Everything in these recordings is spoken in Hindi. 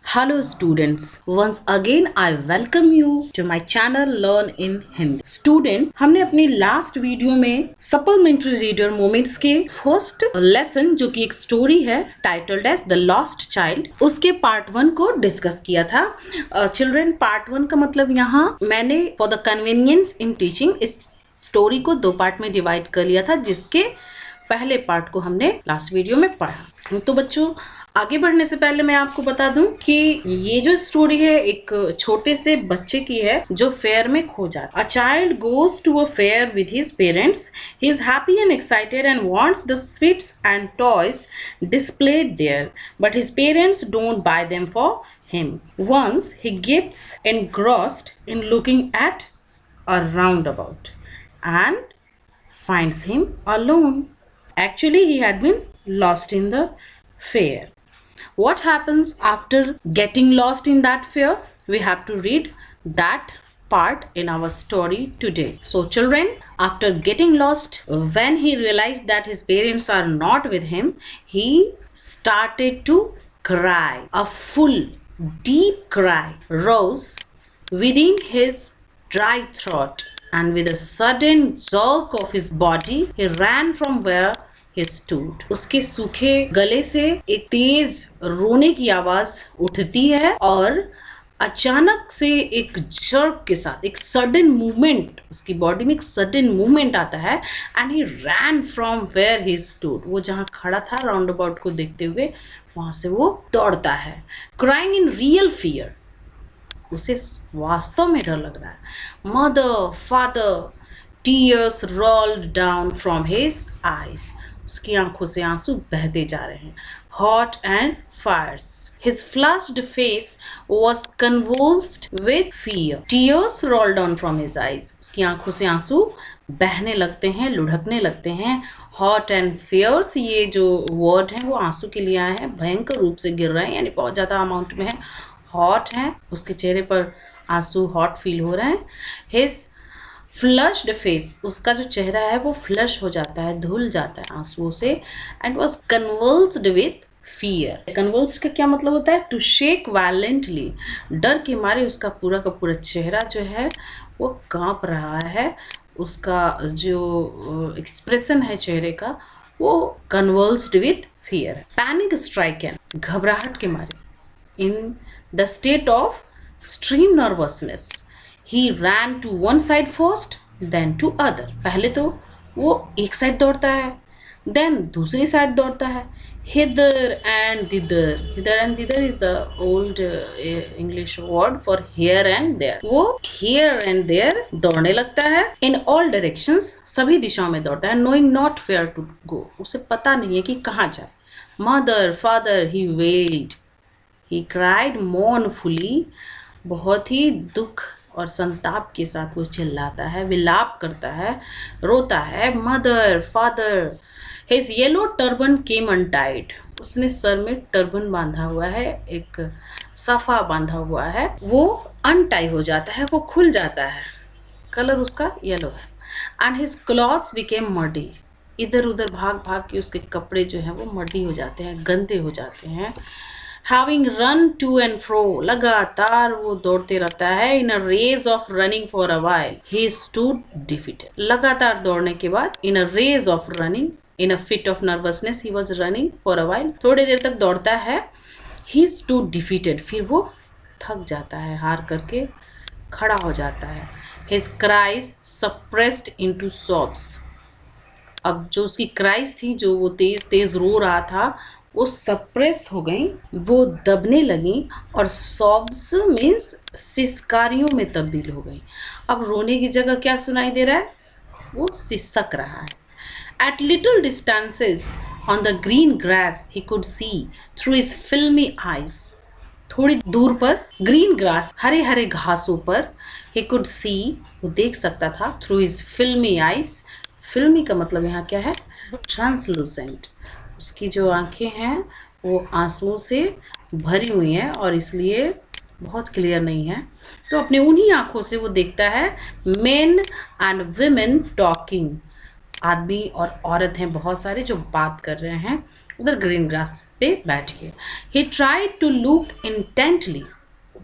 Hello students, once again I welcome you to my channel Learn in Hindi. Student, हमने अपनी लास्ट वीडियो में सप्लीमेंट्री रीडर मोमेंट्स के फर्स्ट लेसन जो कि एक स्टोरी है titled as the lost child, उसके पार्ट 1 को डिस्कस किया था। चिल्ड्रन, पार्ट 1 का मतलब यहाँ मैंने for the convenience in teaching इस स्टोरी को 2 पार्ट में डिवाइड कर लिया था, जिसके पहले पार्ट को हमने लास्ट वीडियो में पढ़ा। तो बच्चों, आगे बढ़ने से पहले मैं आपको बता दूं कि ये जो स्टोरी है एक छोटे से बच्चे की है जो फेयर में खो जाता है। A child goes to a fair with his parents. He is happy and excited and wants the sweets and toys displayed there, but his parents don't buy them for him. Once he gets engrossed in looking at a roundabout and finds him alone. Actually, he had been lost in the fair. What happens after getting lost in that fair? We have to read that part in our story today. So children, after getting lost, when he realized that his parents are not with him, he started to cry. A full, deep cry rose within his dry throat, and with a sudden jerk of his body, he ran from where he stood. उसके सूखे गले से एक तेज रोने की आवाज उठती है और अचानक से एक जर्क के साथ एक सडन मूवमेंट, उसकी बॉडी में एक सडन मूवमेंट आता है and he ran from where he stood. वो जहाँ खड़ा था राउंड अबाउट को देखते हुए वहां से वो दौड़ता है। क्राइंग इन रियल फियर, उसे वास्तव में डर लग रहा है। Mother, father, tears rolled down from his eyes, उसकी आंखों से आंसू बहते जा रहे हैं। Hot and fires, his flushed face was convulsed with fear. Tears rolled down from his eyes, उसकी आंखों से आंसू बहने लगते हैं, लुढ़कने लगते हैं। हॉट एंड फियर्स, ये जो वर्ड है वो आंसू के लिए आए हैं, भयंकर रूप से गिर रहे हैं, यानी बहुत ज़्यादा अमाउंट में है। हॉट है, उसके चेहरे पर आंसू हॉट फील हो रहे हैं। हिज फ्लश्ड फेस, उसका जो चेहरा है वो फ्लश हो जाता है, धुल जाता है आंसुओं से। And was convulsed with fear. Convulsed का क्या मतलब होता है? To shake violently. डर के मारे उसका पूरा का पूरा चेहरा जो है वो कांप रहा है, उसका जो एक्सप्रेशन है चेहरे का वो कन्वल्स्ड विथ फियर। पैनिक स्ट्राइकन, घबराहट के मारे। In the state of extreme nervousness, he ran to one side first, then to other. पहले तो वो एक साइड दौड़ता है, then दूसरी साइड दौड़ता है। Hither and thither. Hither and thither is the old English word for here and there. वो here and there दौड़ने लगता है। In all directions, सभी दिशाओं में दौड़ता है। Knowing not where to go, उसे पता नहीं है कि कहाँ जाए। Mother, father, he wailed. He cried mournfully, बहुत ही दुख और संताप के साथ वो चिल्लाता है, विलाप करता है, रोता है। Mother, father, his yellow turban came untied. उसने सर में टर्बन बांधा हुआ है, एक साफा बांधा हुआ है, वो अनटाई हो जाता है, वो खुल जाता है। कलर उसका येलो है। And his clothes became muddy. इधर उधर भाग भाग के उसके कपड़े जो हैं वो मडी हो जाते हैं, गंदे हो जाते हैं। Having run to and fro, लगातार वो दौड़ते रहता है। In a race of running for a while, he stood defeated. लगातार दौड़ने के बाद in a race of running, in a fit of nervousness, he was running for a while. थोड़ी देर तक दौड़ता है। He stood defeated, फिर वो थक जाता है, हार करके खड़ा हो जाता है। His cries suppressed into sobs. अब जो उसकी क्राइज थी, जो वो तेज तेज रो रहा था, वो सप्रेस हो गई, वो दबने लगी और सॉब्स मीन्स सिसकारियों में तब्दील हो गई। अब रोने की जगह क्या सुनाई दे रहा है? वो सिसक रहा है। At little distances on the green grass he could see through his filmy eyes. थोड़ी दूर पर ग्रीन ग्रास, हरे हरे घासों पर, ही कुड सी, वो देख सकता था, थ्रू हिज फिल्मी आइज। फिल्मी का मतलब यहाँ क्या है? ट्रांसलूसेंट। उसकी जो आंखें हैं वो आंसुओं से भरी हुई हैं और इसलिए बहुत क्लियर नहीं है। तो अपने उन्हीं आंखों से वो देखता है मेन एंड विमेन टॉकिंग, आदमी और औरत हैं बहुत सारे जो बात कर रहे हैं उधर ग्रीन ग्रास पे बैठ के। He tried to look intently,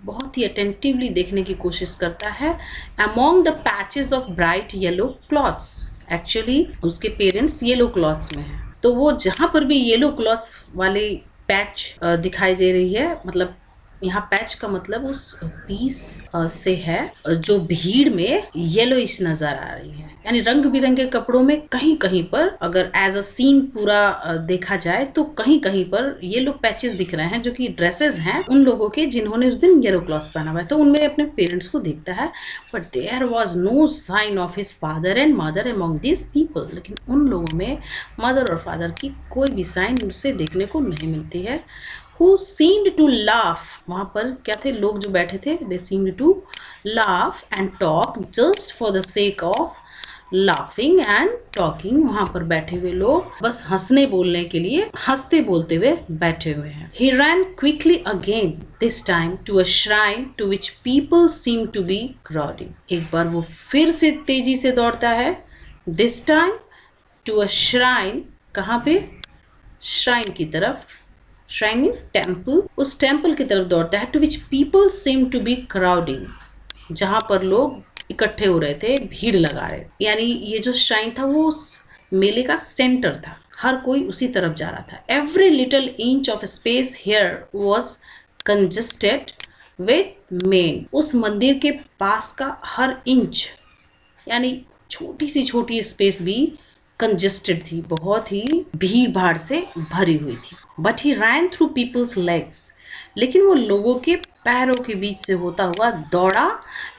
बहुत ही अटेंटिवली देखने की कोशिश करता है, among the patches of bright yellow clothes. Actually उसके पेरेंट्स येलो क्लॉथ्स में हैं, तो वो जहाँ पर भी येलो क्लॉथ्स वाले पैच दिखाई दे रही है, मतलब यहाँ पैच का मतलब उस पीस से है जो भीड़ में येलोइश नजर आ रही है, यानी रंग बिरंगे कपड़ों में कहीं कहीं पर अगर एज अ सीन पूरा देखा जाए तो कहीं कहीं पर येलो पैचेस दिख रहे हैं जो कि ड्रेसेस हैं उन लोगों के जिन्होंने उस दिन येलो क्लॉथ्स पहना हुआ है। तो उनमें अपने पेरेंट्स को देखता है, but there was no sign of his father and mother among this people. लेकिन उन लोगों में मदर और फादर की कोई भी साइन उसे देखने को नहीं मिलती है। Who seemed to laugh, वहाँ पर क्या थे लोग जो बैठे थे, they seemed to laugh and talk just for the sake of laughing and talking। वहाँ पर बैठे हुए लोग बस हंसने बोलने के लिए हंसते बोलते हुए बैठे हुए हैं। He ran quickly again, this time to a shrine to which people seemed to be crowding। एक बार वो फिर से तेजी से दौड़ता है, this time to a shrine, कहाँ पे, shrine की तरफ, श्राइन टेम्पल, उस टेम्पल की तरफ दौड़ता है, to which people seem to be crowding, जहां पर लोग इकट्ठे हो रहे थे, भीड़ लगा रहे। यानी ये जो श्राइन था वो उस मेले का सेंटर था, हर कोई उसी तरफ जा रहा था। Every little inch of space here was congested with main, उस मंदिर के पास का हर इंच यानी छोटी सी छोटी स्पेस भी कंजेस्टेड थी, बहुत ही भीड़ भाड़ से भरी हुई थी। But he ran through people's legs, लेकिन वो लोगों के पैरों के बीच से होता हुआ दौड़ा।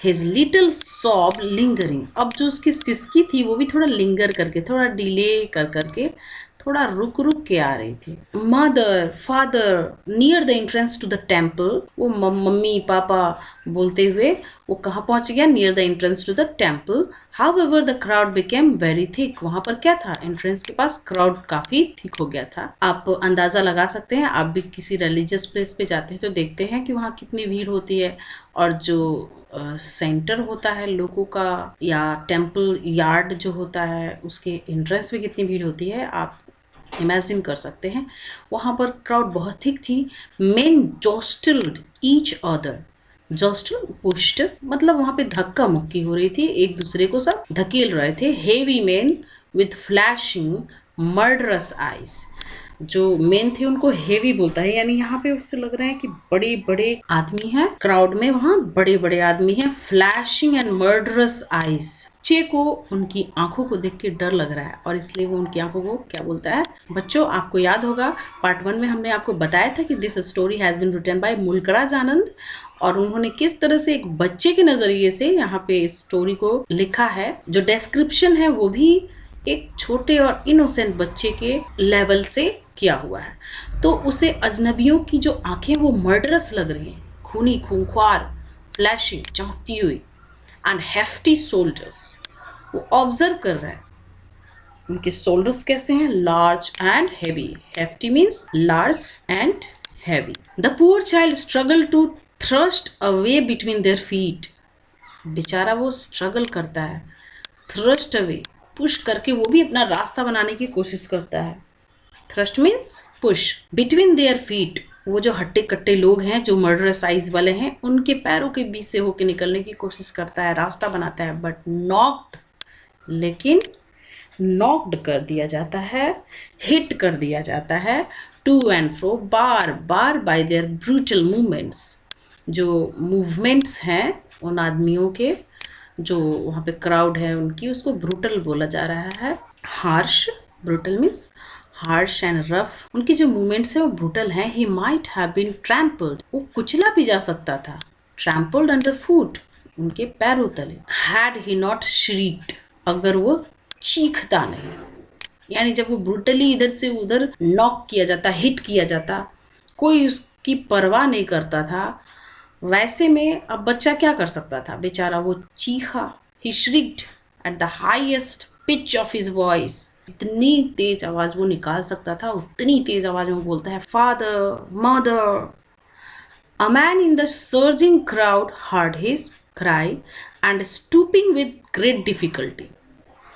हिज लिटिल सॉब लिंगरिंग, अब जो उसकी सिसकी थी वो भी थोड़ा लिंगर करके, थोड़ा डिले कर करके, थोड़ा रुक रुक के आ रही थी। Mother father near the entrance to the temple, वो मम्मी पापा बोलते हुए वो कहाँ पहुंच गया, near the entrance to the temple. However the crowd became very thick, वहां पर क्या था, एंट्रेंस के पास क्राउड काफी थिक हो गया था। आप अंदाजा लगा सकते हैं, आप भी किसी रिलीजियस प्लेस पे जाते हैं तो देखते हैं कि वहाँ कितनी भीड़ होती है, और जो सेंटर होता है लोगों का या टेम्पल यार्ड जो होता है उसके एंट्रेंस में कितनी भीड़ होती है आप इमेजिन कर सकते हैं। वहाँ पर क्राउड बहुत थिक थी। Men jostled each other, jostle pushed मतलब वहाँ पे धक्का मुक्की हो रही थी, एक दूसरे को सब धकेल रहे थे। Heavy main with flashing murderous eyes, जो मेन थे उनको हेवी बोलता है, यानी यहाँ पे उससे लग रहा है कि बड़े बड़े आदमी हैं क्राउड में, वहाँ बड़े बड़े आदमी हैं। फ्लैशिंग एंड मर्डरस आइज, बच्चे को उनकी आंखों को देख के डर लग रहा है और इसलिए वो उनकी आंखों को क्या बोलता है। बच्चों आपको याद होगा पार्ट 1 में हमने आपको बताया था कि this story has been written by Mulk Raj Anand, और उन्होंने किस तरह से एक बच्चे के नजरिए से यहाँ पे इस स्टोरी को लिखा है। जो डिस्क्रिप्शन है वो भी एक छोटे और इनोसेंट बच्चे के लेवल से किया हुआ है। तो उसे अजनबियों की जो आंखें वो मर्डरस लग रही हैं, खूनी खूंखार, फ्लैशिंग चमकती हुई, एंड हेफ्टी सोल्जर्स, वो ऑब्जर्व कर रहा है उनके सोल्जर्स कैसे हैं, large and heavy. Hefty means large and heavy. The poor child struggle to thrust away between their feet, बेचारा वो स्ट्रगल करता है, थ्रस्ट अवे पुश करके वो भी अपना रास्ता बनाने की कोशिश करता है। Thrust means push, between their feet, वो जो हट्टे कट्टे लोग हैं जो मर्डर साइज वाले हैं उनके पैरों के बीच से होके निकलने की कोशिश करता है, रास्ता बनाता है, बट नॉक्ड, लेकिन नॉक्ड कर दिया जाता है, हिट कर दिया जाता है, टू एंड फ्रो, बार बार, बाय देयर ब्रूटल मूवमेंट्स, जो मूवमेंट्स हैं उन आदमियों के, जो वहाँ पे क्राउड है उनकी, उसको ब्रूटल बोला जा रहा है। Harsh, brutal means harsh and rough, उनकी जो मूवमेंट्स है वो ब्रूटल हैं। He might have been trampled, वो कुचला भी जा सकता था, ट्रैम्पल्ड अंडर फुट, उनके पैरों तले। हैड ही नॉट श्रीक्ड, अगर वो चीखता नहीं, यानी जब वो ब्रूटली इधर से उधर नॉक किया जाता, हिट किया जाता, कोई उसकी परवाह नहीं करता था। वैसे में अब बच्चा क्या कर सकता था, बेचारा वो चीखा। He shrieked at the highest pitch of his voice, इतनी तेज आवाज वो निकाल सकता था, उतनी तेज आवाज में बोलता है, father mother. A man in the surging crowd heard his cry and stooping with great difficulty,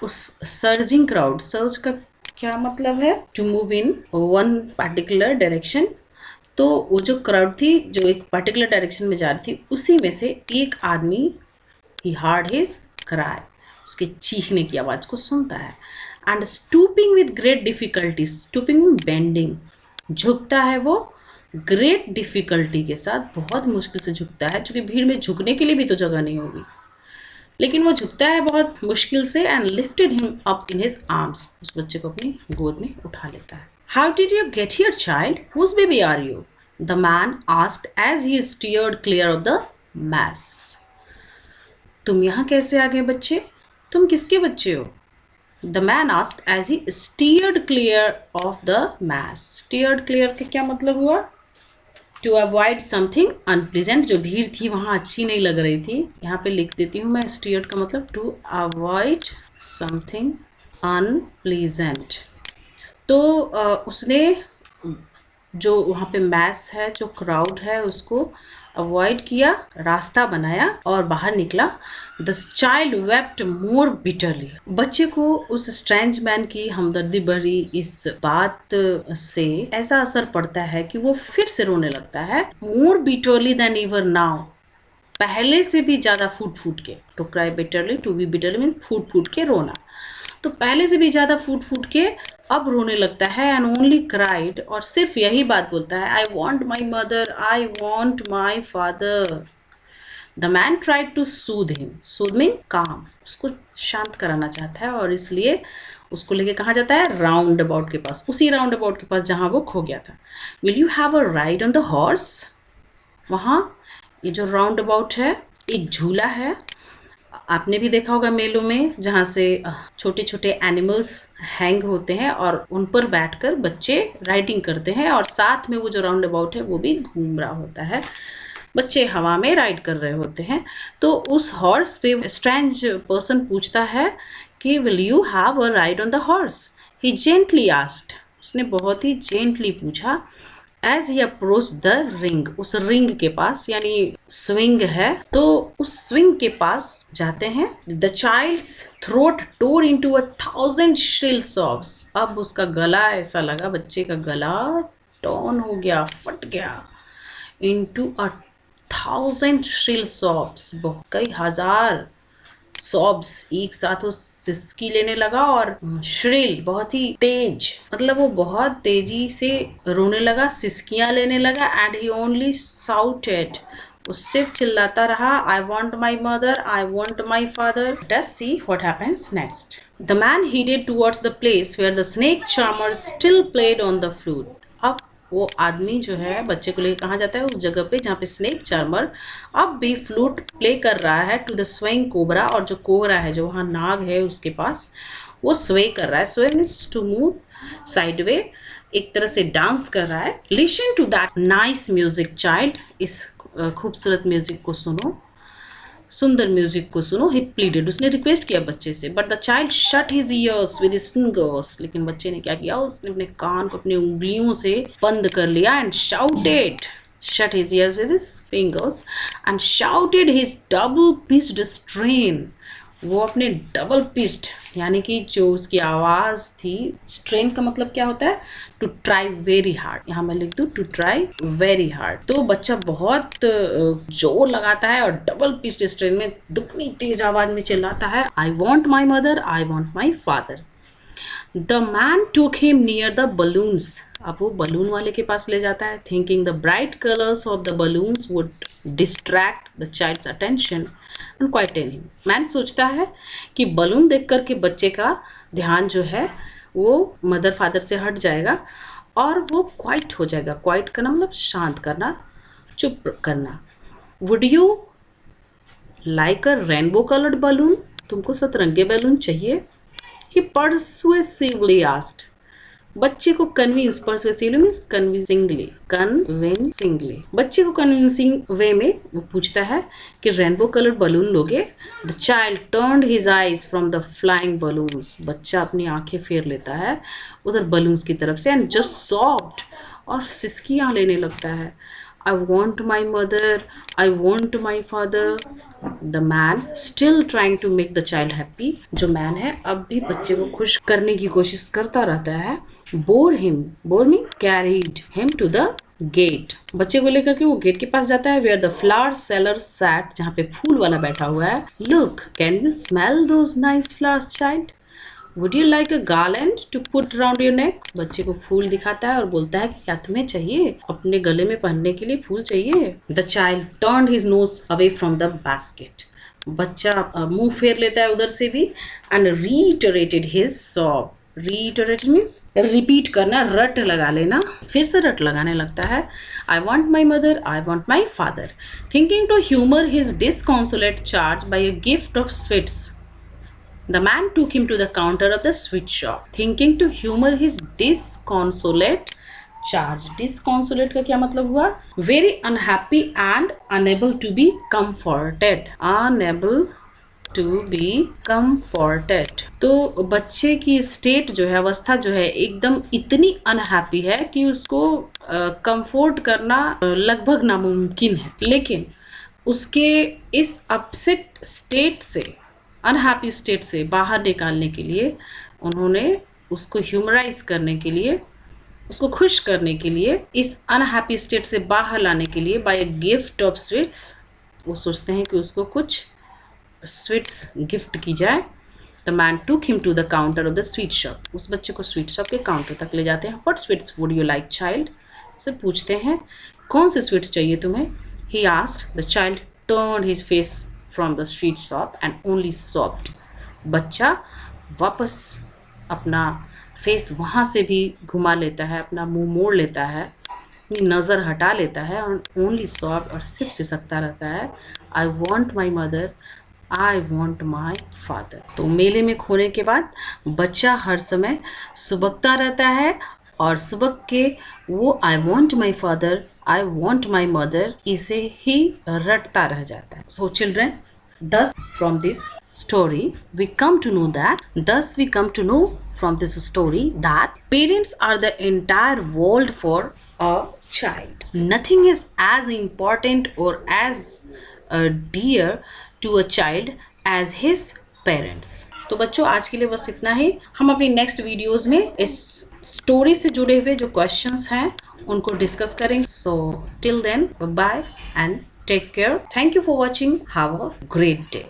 उस सर्जिंग क्राउड, सर्ज का क्या मतलब है? To move in one particular direction. तो वो जो क्राउड थी जो एक पर्टिकुलर डायरेक्शन में जा रही थी, उसी में से एक आदमी ही हार्ड हिज क्राई, उसके चीखने की आवाज़ को सुनता है। And stooping with great difficulty, stooping bending, झुकता है वो ग्रेट डिफिकल्टी के साथ, बहुत मुश्किल से झुकता है, क्योंकि भीड़ में झुकने के लिए भी तो जगह नहीं होगी, लेकिन वो झुकता है बहुत मुश्किल से। And lifted him up in his arms, उस बच्चे को अपनी गोद में उठा लेता है। How did you get here child, whose baby are you, the man asked as he steered clear of the mess. तुम यहाँ कैसे आ गए बच्चे, तुम किसके बच्चे हो? The man asked as he steered clear of the mess. Steered clear का क्या मतलब हुआ? टू अवॉइड समथिंग अनप्लीजेंट, जो भीड़ थी वहाँ अच्छी नहीं लग रही थी। यहाँ पे लिख देती हूँ मैं, स्टीयर्ड का मतलब टू अवॉइड समथिंग अनप्लीजेंट। तो उसने जो वहाँ पे मैस है, जो क्राउड है, उसको अवॉइड किया, रास्ता बनाया और बाहर निकला। The child wept more bitterly, बच्चे को उस स्ट्रेंज मैन की हमदर्दी भरी इस बात से ऐसा असर पड़ता है कि वो फिर से रोने लगता है। More bitterly than ever now, पहले से भी ज़्यादा फूट फूट के। To cry bitterly, to be bitterly mean फूट फूट के रोना, तो पहले से भी ज़्यादा फूट फूट के अब रोने लगता है। एंड ओनली क्राइड, और सिर्फ यही बात बोलता है, I want my mother, I want my father. The man tried to soothe him, soothe mean calm, उसको शांत कराना चाहता है, और इसलिए उसको लेके कहाँ जाता है? राउंड अबाउट के पास, उसी राउंड अबाउट के पास जहाँ वो खो गया था। Will you have a ride on the horse, वहाँ ये जो राउंड अबाउट है एक झूला है, आपने भी देखा होगा मेलों में, जहाँ से छोटे छोटे एनिमल्स हैंग होते हैं और उन पर बैठकर बच्चे राइडिंग करते हैं, और साथ में वो जो राउंड अबाउट है वो भी घूम रहा होता है, बच्चे हवा में राइड कर रहे होते हैं। तो उस हॉर्स पे स्ट्रेंज पर्सन पूछता है कि will you have a ride on the horse, he gently asked, उसने बहुत ही जेंटली पूछा। As he approach the ring, उस रिंग के पास, यानी स्विंग है, तो उस स्विंग के पास जाते हैं। The child's throat tore into 1,000 shrill sobs, अब उसका गला, ऐसा लगा बच्चे का गला टॉन हो गया, फट गया। इनटू 1,000 श्रिल सॉब्स, कई हजार सॉब्स एक साथ वो सिसकी लेने लगा, और श्रिल बहुत ही तेज, मतलब वो बहुत तेजी से रोने लगा, सिसकियां लेने लगा। एंड ही ओनली शाउटेड, वो सिर्फ चिल्लाता रहा, आई want my mother, I want my father. Let us see what happens next. The man headed towards the place where the snake charmer still played on the flute। अब वो आदमी जो है बच्चे को लेकर कहाँ जाता है? उस जगह पे जहाँ पे स्नेक चार्मर अब भी फ्लूट प्ले कर रहा है। टू द स्वेइंग कोबरा, और जो कोबरा है, जो वहाँ नाग है उसके पास, वो स्वे कर रहा है। स्वे मीन्स टू मूव साइडवे, एक तरह से डांस कर रहा है। Listen to that nice music child, इस खूबसूरत म्यूजिक को सुनो, सुंदर म्यूजिक को सुनो। ही प्लीडेड, उसने रिक्वेस्ट किया बच्चे से। But the child shut his years with his fingers, लेकिन बच्चे ने क्या किया? उसने अपने कान को अपनी उंगलियों से बंद कर लिया। And shouted, shut his years with his fingers and shouted his double pitched strain, वो अपने डबल पिच्ड, यानी कि जो उसकी आवाज़ थी, स्ट्रेन का मतलब क्या होता है? टू ट्राई वेरी हार्ड, यहाँ मैं लिख दूँ टू ट्राई वेरी हार्ड। तो बच्चा बहुत जोर लगाता है और डबल पिच्ड स्ट्रेन में दुगनी तेज आवाज़ में चिल्लाता है, I want my mother, I want my father. The man took him near the balloons, अब वो बलून वाले के पास ले जाता है। Thinking the bright colours of the balloons would distract the child's attention and quieten him. मैन सोचता है कि बलून देख कर के बच्चे का ध्यान जो है वो मदर फादर से हट जाएगा और वो क्वाइट हो जाएगा। क्वाइट करना मतलब शांत करना, चुप करना। Would you like a rainbow coloured balloon, तुमको सतरंगे बैलून चाहिए? He persuasively asked, बच्चे को कन्विंस, परसुएसिवली मीन्स कन्विंसिंगली, कन्विंसिंगली, बच्चे को कन्विंसिंग वे में वो पूछता है कि रेनबो कलर्ड बलून लोगे? The child turned his eyes from the flying balloons, बच्चा अपनी आंखें फेर लेता है उधर बलून्स की तरफ से, एंड जस्ट सॉफ्ट, और सिसकियाँ लेने लगता है। I want my mother, I want my father. The man still trying to make the child happy. जो मैन है अब भी बच्चे को खुश करने की कोशिश करता रहता है. Bore me, carried him to the gate. बच्चे को लेकर के वो गेट के पास जाता है. Where the flower seller sat, जहाँ पे फूल वाला बैठा हुआ है. Look, can you smell those nice flowers child? Would you like a garland to put around your neck? बच्चे को फूल दिखाता है और बोलता है कि क्या तुम्हें चाहिए? अपने गले में पहनने के लिए फूल चाहिए? The child turned his nose away from the basket. बच्चा मुंह फेर लेता है उधर से भी. And reiterated his sob. Reiterate means repeat करना, रट लगा लेना, फिर से रट लगाने लगता है. I want my mother, I want my father. Thinking to humour his disconsolate charge by a gift of sweets, the man took him to the counter of the sweet shop. Thinking to humor his disconsolate charge. Disconsolate का क्या मतलब हुआ? Very unhappy and unable to be comforted. Unable to be comforted. तो बच्चे की स्टेट जो है, अवस्था जो है, एकदम इतनी अनहैप्पी है कि उसको कंफर्ट करना लगभग नामुमकिन है. लेकिन उसके इस अपसेट स्टेट से, अनहैप्पी स्टेट से बाहर निकालने के लिए उन्होंने उसको ह्यूमराइज करने के लिए, उसको खुश करने के लिए, इस अनहैप्पी स्टेट से बाहर लाने के लिए buy a gift of sweets, वो सोचते हैं कि उसको कुछ स्वीट्स गिफ्ट की जाए. The man took him to the counter of the sweet shop. उस बच्चे को स्वीट शॉप के काउंटर तक ले जाते हैं. What sweets would you like child? उसे पूछते हैं कौन से स्वीट्स चाहिए तुम्हें? He asked. The child turned his face from the street shop and only sobbed. बच्चा वापस अपना फेस वहाँ से भी घुमा लेता है, अपना मुंह मोड़ लेता है, नज़र हटा लेता है और only sobbed, और सिर्फ सिसकता रहता है. I want my mother, I want my father. तो मेले में खोने के बाद बच्चा हर समय सुबकता रहता है और सुबक के वो I want my father, I want my mother इसे ही रटता रह जाता है. So children, thus from this story we come to know from this story that parents are the entire world for a child. Nothing is as important or as dear to a child as his parents. तो बच्चों आज के लिए बस इतना ही. हम अपनी नेक्स्ट वीडियोस में इस स्टोरी से जुड़े हुए जो क्वेश्चंस हैं उनको डिस्कस करेंगे. So till then, bye and take care. Thank you for watching. Have a great day.